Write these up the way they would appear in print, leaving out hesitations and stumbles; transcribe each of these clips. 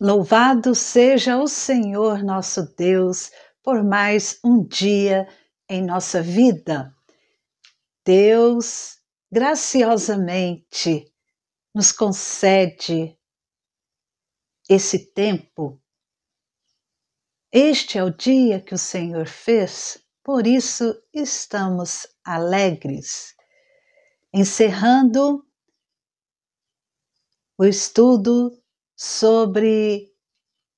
Louvado seja o Senhor nosso Deus por mais um dia em nossa vida. Deus graciosamente nos concede esse tempo. Este é o dia que o Senhor fez, por isso estamos alegres. Encerrando o estudo sobre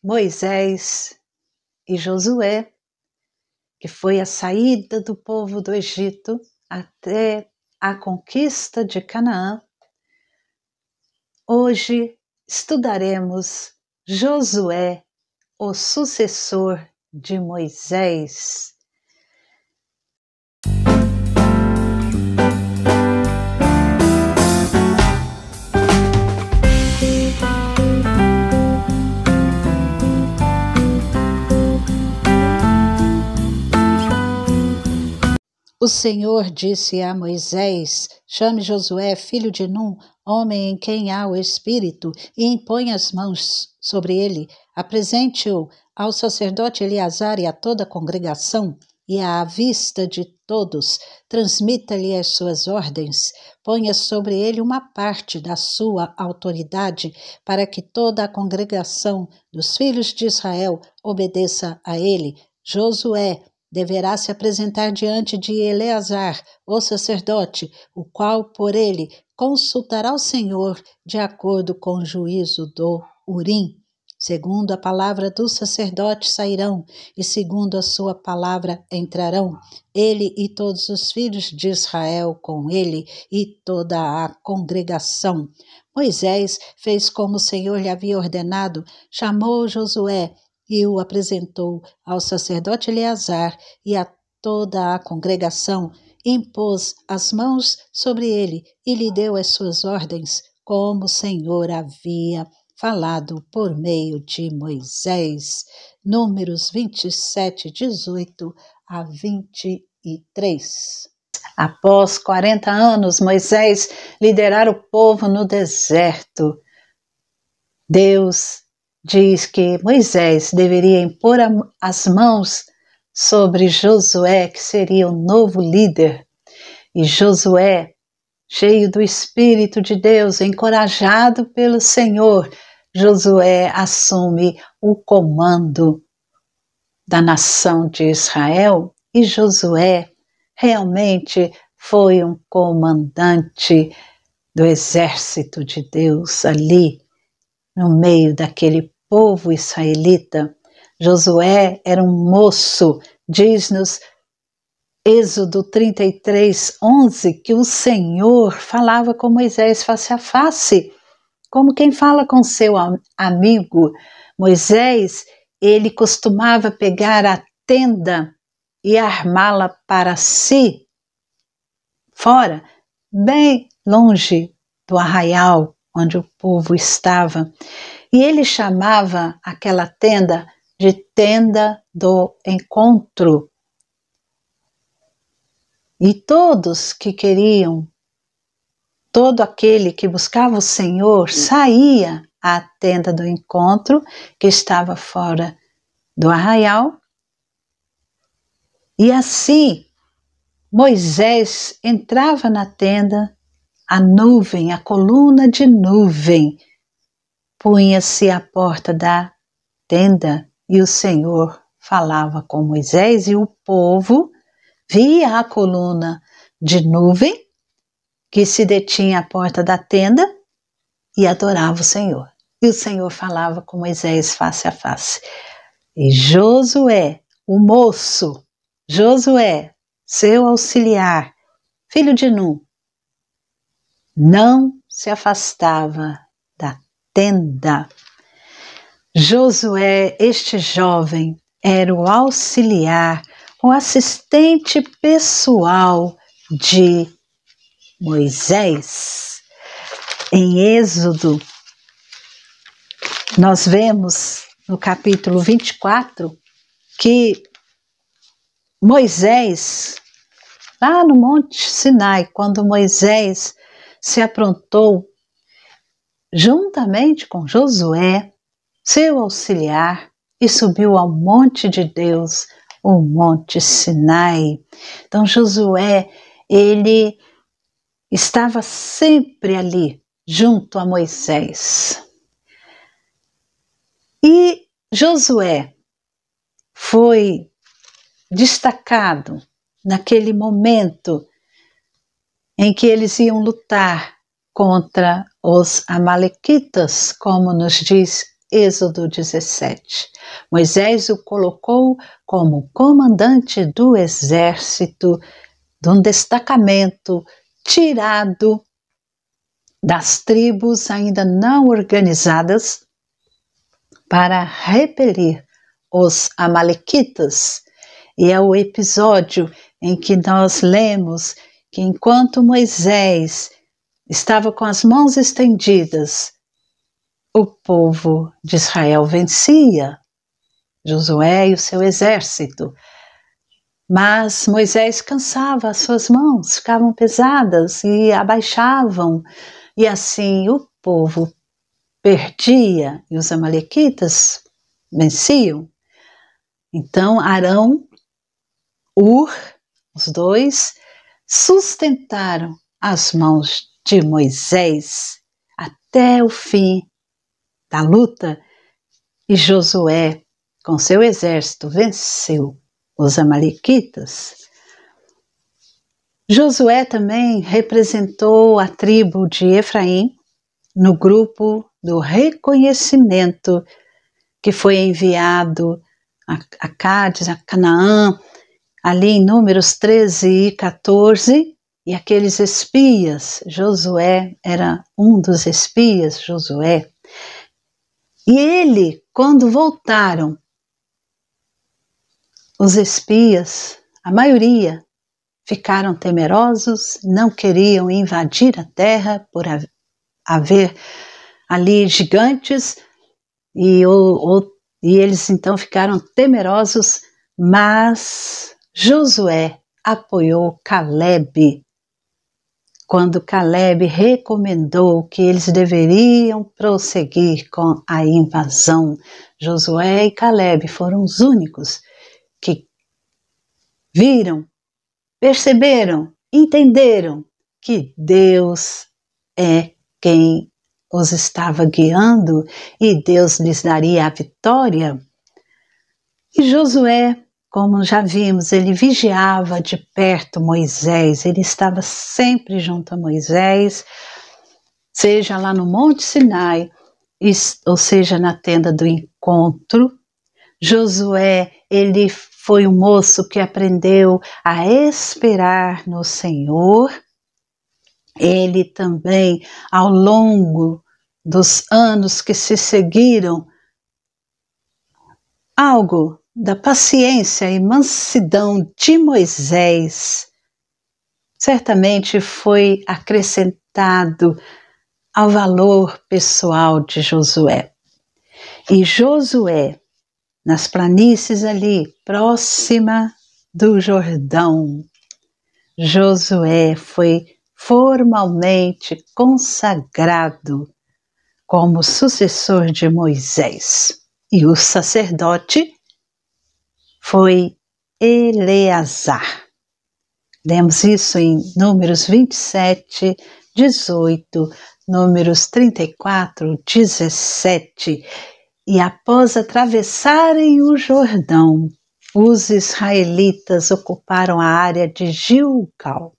Moisés e Josué, que foi a saída do povo do Egito até a conquista de Canaã. Hoje estudaremos Josué, o sucessor de Moisés. O Senhor disse a Moisés: chame Josué, filho de Num, homem em quem há o Espírito, e impõe as mãos sobre ele. Apresente-o ao sacerdote Eleazar e a toda a congregação, e à vista de todos, transmita-lhe as suas ordens. Ponha sobre ele uma parte da sua autoridade, para que toda a congregação dos filhos de Israel obedeça a ele. Josué deverá se apresentar diante de Eleazar, o sacerdote, o qual por ele consultará o Senhor de acordo com o juízo do Urim. Segundo a palavra do sacerdote sairão, e segundo a sua palavra entrarão, ele e todos os filhos de Israel com ele, e toda a congregação. Moisés fez como o Senhor lhe havia ordenado, chamou Josué, e o apresentou ao sacerdote Eleazar e a toda a congregação, impôs as mãos sobre ele e lhe deu as suas ordens, como o Senhor havia falado por meio de Moisés. Números 27, 18 a 23. Após 40 anos, Moisés liderara o povo no deserto. Deus diz que Moisés deveria impor as mãos sobre Josué, que seria o novo líder. E Josué, cheio do Espírito de Deus, encorajado pelo Senhor, Josué assume o comando da nação de Israel. E Josué realmente foi um comandante do exército de Deus ali, no meio daquele povo israelita. Josué era um moço, diz-nos Êxodo 33, 11, que o Senhor falava com Moisés face a face, como quem fala com seu amigo. Moisés, ele costumava pegar a tenda e armá-la para si, fora, bem longe do arraial onde o povo estava. E ele chamava aquela tenda de tenda do encontro. E todos que queriam, todo aquele que buscava o Senhor, saía à tenda do encontro, que estava fora do arraial. E assim, Moisés entrava na tenda, a nuvem, a coluna de nuvem, punha-se à porta da tenda e o Senhor falava com Moisés e o povo via a coluna de nuvem que se detinha à porta da tenda e adorava o Senhor. E o Senhor falava com Moisés face a face. E Josué, o moço, Josué, seu auxiliar, filho de Num, não se afastava da tenda. Josué, este jovem, era o auxiliar, o assistente pessoal de Moisés. Em Êxodo, nós vemos no capítulo 24 que Moisés, lá no Monte Sinai, quando Moisés se aprontou juntamente com Josué seu auxiliar, e subiu ao monte de Deus, o monte Sinai. Então Josué, ele estava sempre ali, junto a Moisés. E Josué foi destacado naquele momento em que eles iam lutar contra os amalequitas, como nos diz Êxodo 17. Moisés o colocou como comandante do exército, de um destacamento tirado das tribos ainda não organizadas para repelir os amalequitas. E é o episódio em que nós lemos que enquanto Moisés estava com as mãos estendidas, o povo de Israel vencia, Josué e o seu exército. Mas Moisés cansava, as suas mãos ficavam pesadas e abaixavam, e assim o povo perdia e os amalequitas venciam. Então Arão, Hur, os dois, sustentaram as mãos de Moisés até o fim da luta, e Josué, com seu exército, venceu os amalequitas. Josué também representou a tribo de Efraim no grupo do reconhecimento que foi enviado a Cádiz, a Canaã, ali em Números 13 e 14, e aqueles espias, Josué era um dos espias, Josué. E ele, quando voltaram, os espias, a maioria, ficaram temerosos, não queriam invadir a terra por haver ali gigantes, e eles então ficaram temerosos, mas Josué apoiou Calebe quando Calebe recomendou que eles deveriam prosseguir com a invasão. Josué e Calebe foram os únicos que viram, perceberam, entenderam que Deus é quem os estava guiando e Deus lhes daria a vitória. E Josué, como já vimos, ele vigiava de perto Moisés, ele estava sempre junto a Moisés, seja lá no Monte Sinai, ou seja na tenda do encontro. Josué, ele foi um moço que aprendeu a esperar no Senhor. Ele também, ao longo dos anos que se seguiram, algo da paciência e mansidão de Moisés certamente foi acrescentado ao valor pessoal de Josué. E Josué, nas planícies ali, próxima do Jordão, Josué foi formalmente consagrado como sucessor de Moisés. E o sacerdote foi Eleazar. Lemos isso em Números 27, 18, Números 34, 17. E após atravessarem o Jordão, os israelitas ocuparam a área de Gilgal.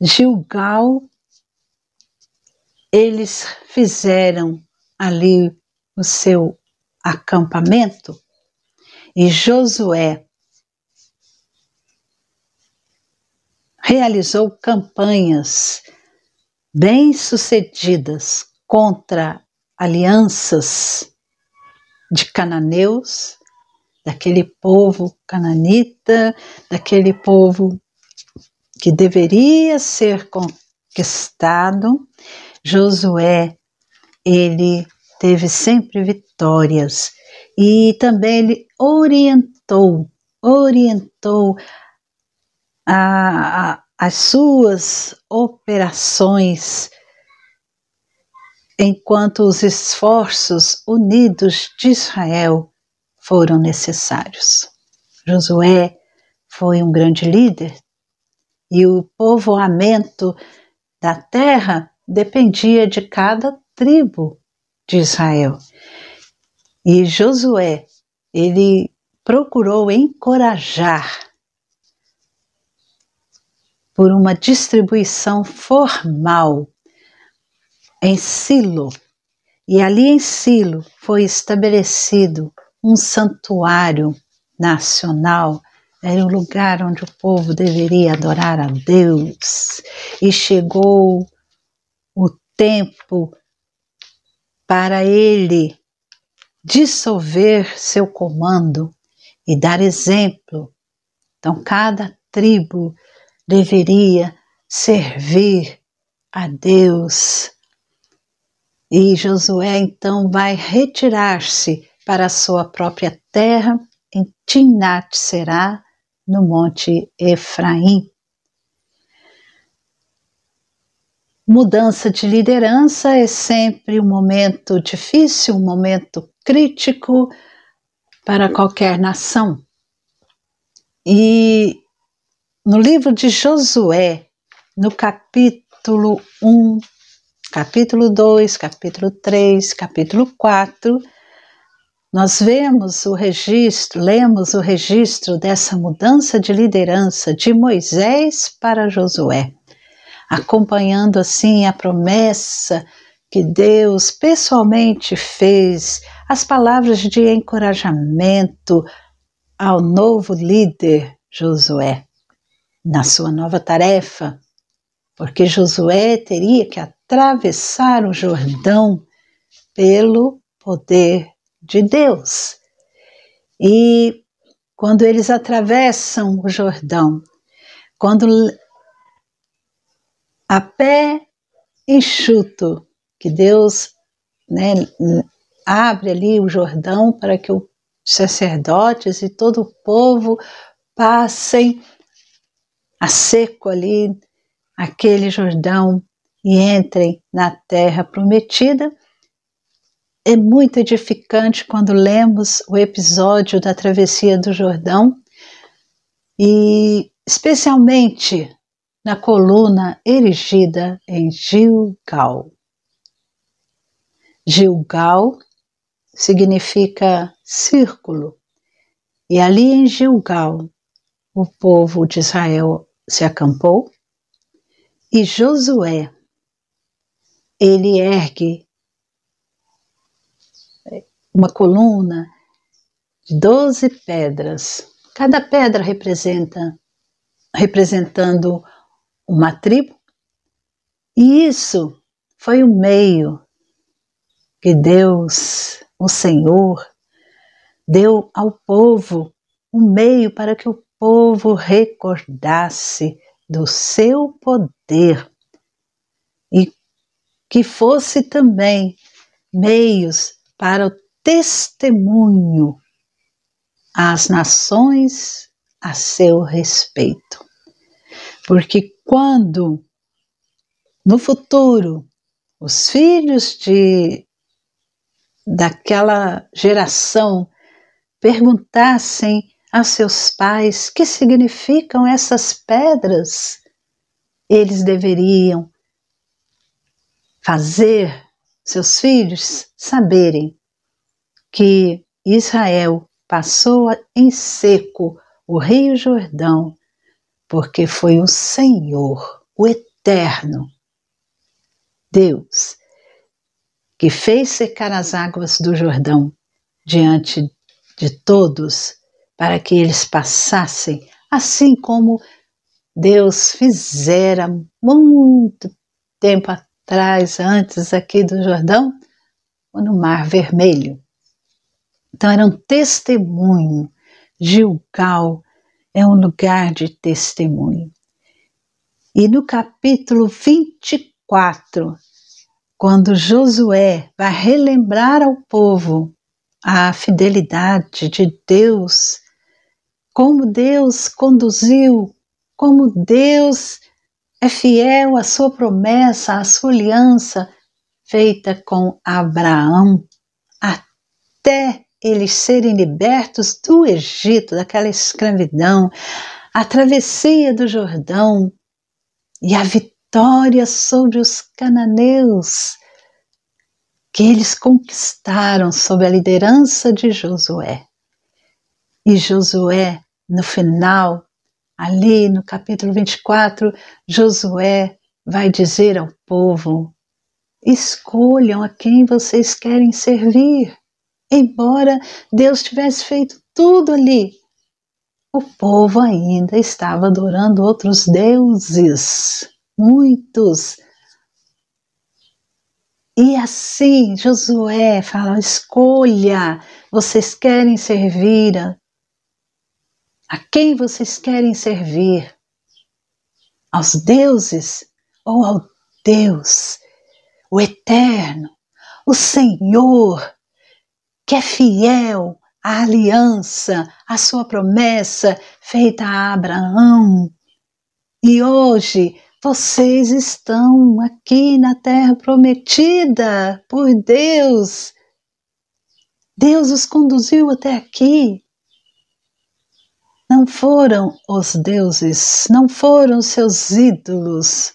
Gilgal, eles fizeram ali o seu acampamento, e Josué realizou campanhas bem-sucedidas contra alianças de cananeus, daquele povo cananita, daquele povo que deveria ser conquistado. Josué, ele teve sempre vitórias, e também ele orientou as suas operações enquanto os esforços unidos de Israel foram necessários. Josué foi um grande líder e o povoamento da terra dependia de cada tribo de Israel. E Josué, ele procurou encorajar por uma distribuição formal em Silo. E ali em Silo foi estabelecido um santuário nacional. Era um lugar onde o povo deveria adorar a Deus. E chegou o tempo para ele dissolver seu comando e dar exemplo. Então, cada tribo deveria servir a Deus. E Josué, então, vai retirar-se para a sua própria terra, em Timnat-Será, no Monte Efraim. Mudança de liderança é sempre um momento difícil, um momento crítico para qualquer nação. E no livro de Josué, no capítulo 1, capítulo 2, capítulo 3, capítulo 4, nós lemos o registro dessa mudança de liderança de Moisés para Josué, acompanhando assim a promessa que Deus pessoalmente fez, as palavras de encorajamento ao novo líder Josué, na sua nova tarefa, porque Josué teria que atravessar o Jordão pelo poder de Deus. E quando eles atravessam o Jordão, quando a pé enxuto, que Deus, abre ali o Jordão para que os sacerdotes e todo o povo passem a seco ali aquele Jordão e entrem na terra prometida. É muito edificante quando lemos o episódio da travessia do Jordão e especialmente na coluna erigida em Gilgal. Gilgal significa círculo, e ali em Gilgal o povo de Israel se acampou e Josué, ele ergue uma coluna de 12 pedras, cada pedra representando uma tribo, e isso foi o meio que Deus, o Senhor, deu ao povo, um meio para que o povo recordasse do seu poder e que fosse também meios para o testemunho às nações a seu respeito. Porque quando, no futuro, os filhos daquela geração perguntassem aos seus pais que significam essas pedras, eles deveriam fazer seus filhos saberem que Israel passou em seco o Rio Jordão, porque foi o Senhor, o Eterno, Deus, que fez secar as águas do Jordão diante de todos, para que eles passassem, assim como Deus fizera muito tempo atrás, antes aqui do Jordão, no Mar Vermelho. Então era um testemunho. Gilgal é um lugar de testemunho. E no capítulo 24, quando Josué vai relembrar ao povo a fidelidade de Deus, como Deus conduziu, como Deus é fiel à sua promessa, à sua aliança, feita com Abraão, até eles serem libertos do Egito, daquela escravidão, a travessia do Jordão e a vitória sobre os cananeus que eles conquistaram sob a liderança de Josué. E Josué, no final, ali no capítulo 24, Josué vai dizer ao povo: escolham a quem vocês querem servir. Embora Deus tivesse feito tudo ali, o povo ainda estava adorando outros deuses, muitos. E assim Josué fala: escolha, vocês querem servir a quem vocês querem servir? Aos deuses ou ao Deus, o Eterno, o Senhor, que é fiel à aliança, à sua promessa feita a Abraão. E hoje vocês estão aqui na terra prometida por Deus. Deus os conduziu até aqui. Não foram os deuses, não foram os seus ídolos.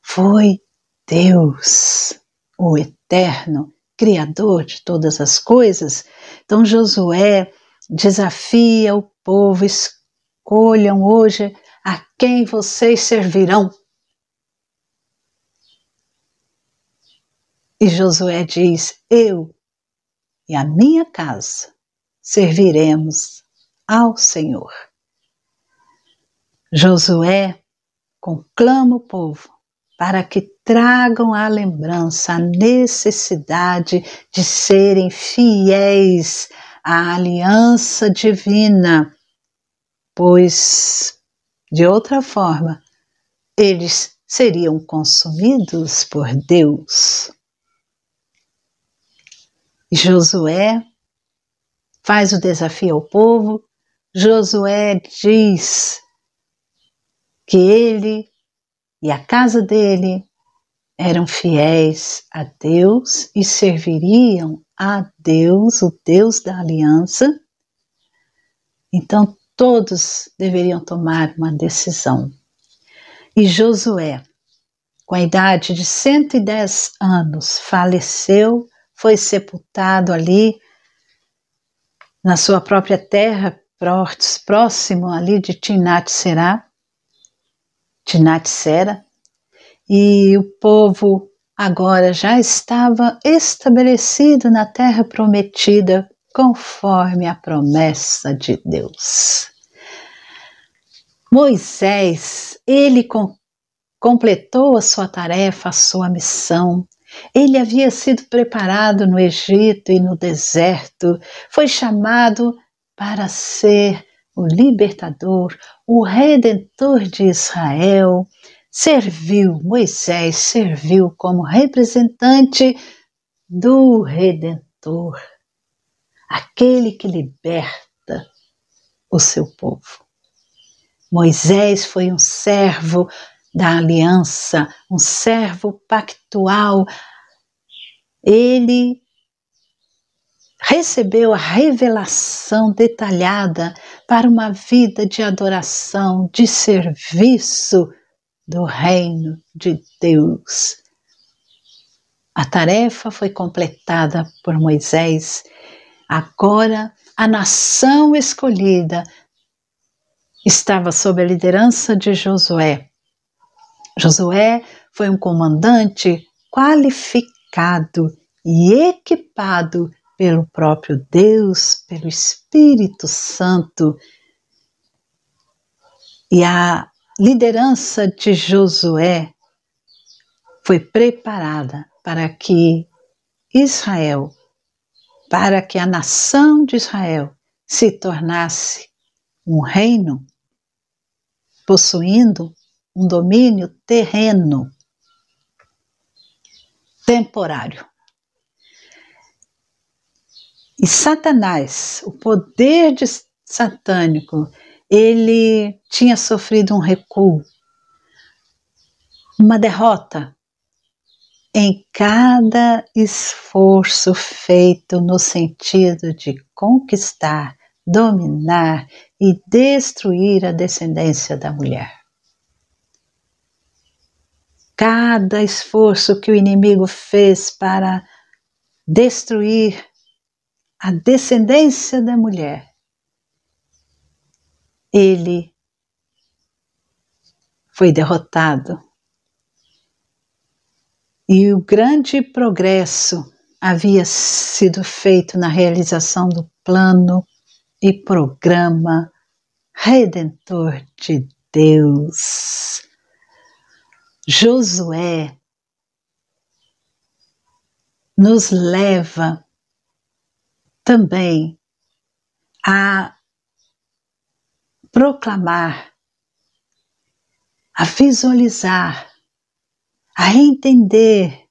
Foi Deus, o Eterno, Criador de todas as coisas. Então Josué desafia o povo: escolham hoje a quem vocês servirão. E Josué diz: eu e a minha casa serviremos ao Senhor. Josué conclama o povo para que tragam à lembrança a necessidade de serem fiéis à aliança divina, pois, de outra forma, eles seriam consumidos por Deus. E Josué faz o desafio ao povo. Josué diz que ele e a casa dele eram fiéis a Deus e serviriam a Deus, o Deus da aliança. Então todos deveriam tomar uma decisão. E Josué, com a idade de 110 anos, faleceu, foi sepultado ali na sua própria terra, próximo ali de Timnat-Sera, e o povo agora já estava estabelecido na terra prometida, conforme a promessa de Deus. Moisés, ele completou a sua tarefa, a sua missão. Ele havia sido preparado no Egito e no deserto, foi chamado para ser o libertador, o redentor de Israel. Moisés serviu como representante do Redentor, aquele que liberta o seu povo. Moisés foi um servo da aliança, um servo pactual. Ele recebeu a revelação detalhada para uma vida de adoração, de serviço do reino de Deus. A tarefa foi completada por Moisés. Agora a nação escolhida estava sob a liderança de Josué. Josué foi um comandante qualificado e equipado pelo próprio Deus, pelo Espírito Santo. E a liderança de Josué foi preparada para que Israel, para que a nação de Israel se tornasse um reino, possuindo um domínio terreno, temporário. E Satanás, o poder satânico, ele tinha sofrido um recuo, uma derrota em cada esforço feito no sentido de conquistar, dominar e destruir a descendência da mulher. Cada esforço que o inimigo fez para destruir a descendência da mulher, ele foi derrotado. E o grande progresso havia sido feito na realização do plano e programa redentor de Deus. Josué nos leva também a proclamar, a visualizar, a entender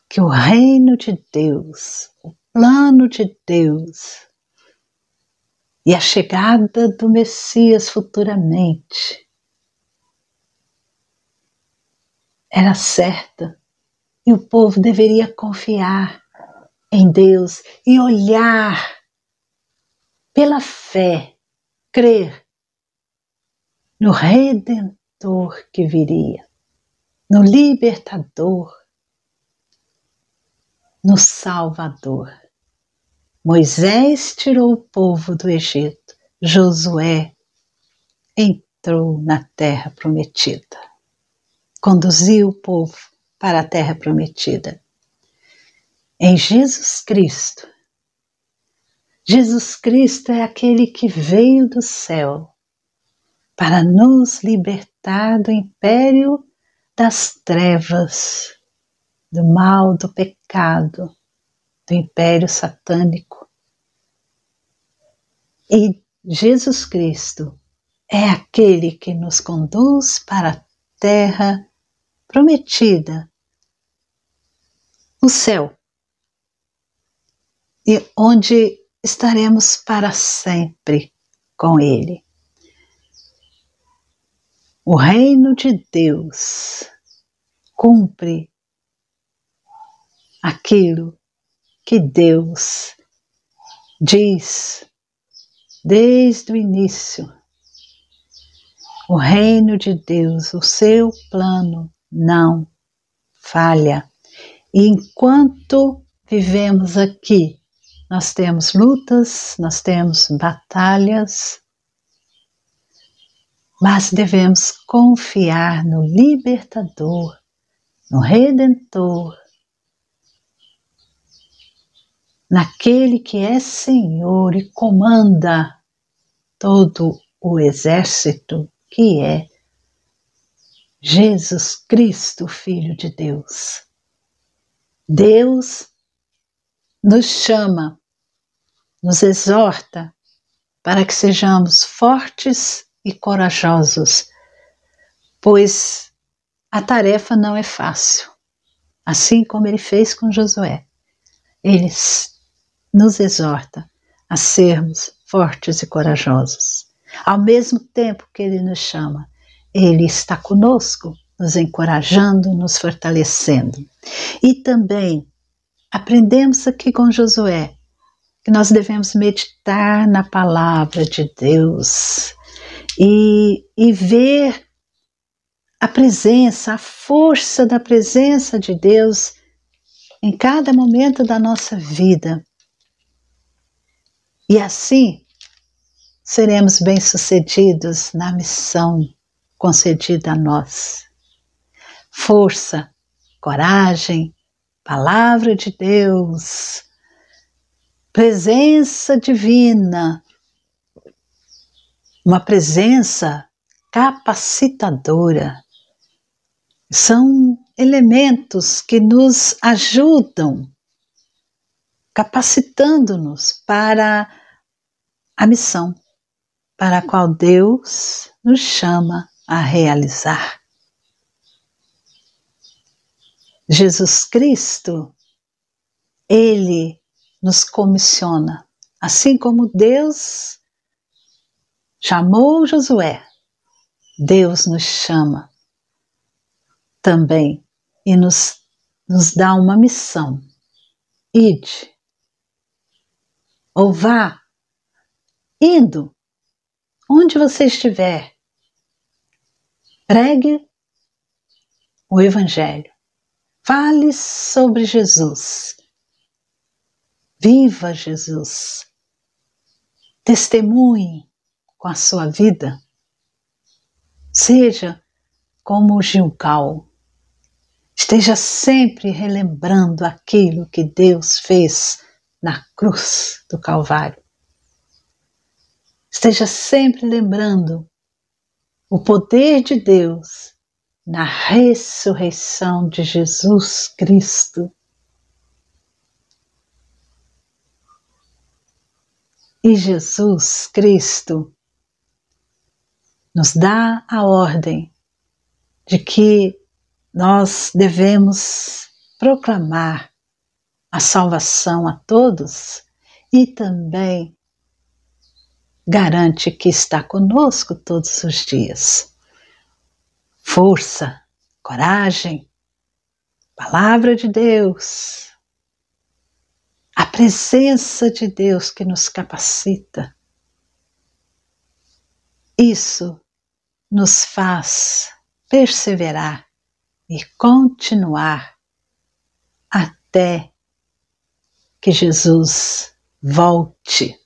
que o reino de Deus, o plano de Deus e a chegada do Messias futuramente era certa e o povo deveria confiar em Deus e olhar pela fé, crer no Redentor que viria, no Libertador, no Salvador. Moisés tirou o povo do Egito, Josué entrou na terra prometida, conduziu o povo para a terra prometida. Em Jesus Cristo. Jesus Cristo é aquele que veio do céu para nos libertar do império das trevas, do mal, do pecado, do império satânico. E Jesus Cristo é aquele que nos conduz para a terra prometida, o céu, e onde estaremos para sempre com Ele. O reino de Deus cumpre aquilo que Deus diz desde o início. O reino de Deus, o seu plano não falha. E enquanto vivemos aqui, nós temos lutas, nós temos batalhas, mas devemos confiar no Libertador, no Redentor, naquele que é Senhor e comanda todo o exército, que é Jesus Cristo, Filho de Deus. Deus nos chama, nos exorta para que sejamos fortes e corajosos, pois a tarefa não é fácil, assim como ele fez com Josué. Ele nos exorta a sermos fortes e corajosos. Ao mesmo tempo que ele nos chama, ele está conosco, nos encorajando, nos fortalecendo. E também aprendemos aqui com Josué que nós devemos meditar na palavra de Deus e ver a presença, a força da presença de Deus em cada momento da nossa vida. E assim seremos bem-sucedidos na missão concedida a nós. Força, coragem, palavra de Deus, presença divina, uma presença capacitadora. São elementos que nos ajudam, capacitando-nos para a missão para a qual Deus nos chama a realizar. Jesus Cristo, Ele nos comissiona, assim como Deus chamou Josué, Deus nos chama também e nos dá uma missão. Ide, ou vá, indo, onde você estiver, pregue o Evangelho, fale sobre Jesus, viva Jesus, testemunhe com a sua vida, seja como Gilgal, esteja sempre relembrando aquilo que Deus fez na cruz do Calvário. Esteja sempre lembrando o poder de Deus na ressurreição de Jesus Cristo. E Jesus Cristo nos dá a ordem de que nós devemos proclamar a salvação a todos e também garante que está conosco todos os dias. Força, coragem, palavra de Deus, a presença de Deus que nos capacita. Isso nos faz perseverar e continuar até que Jesus volte.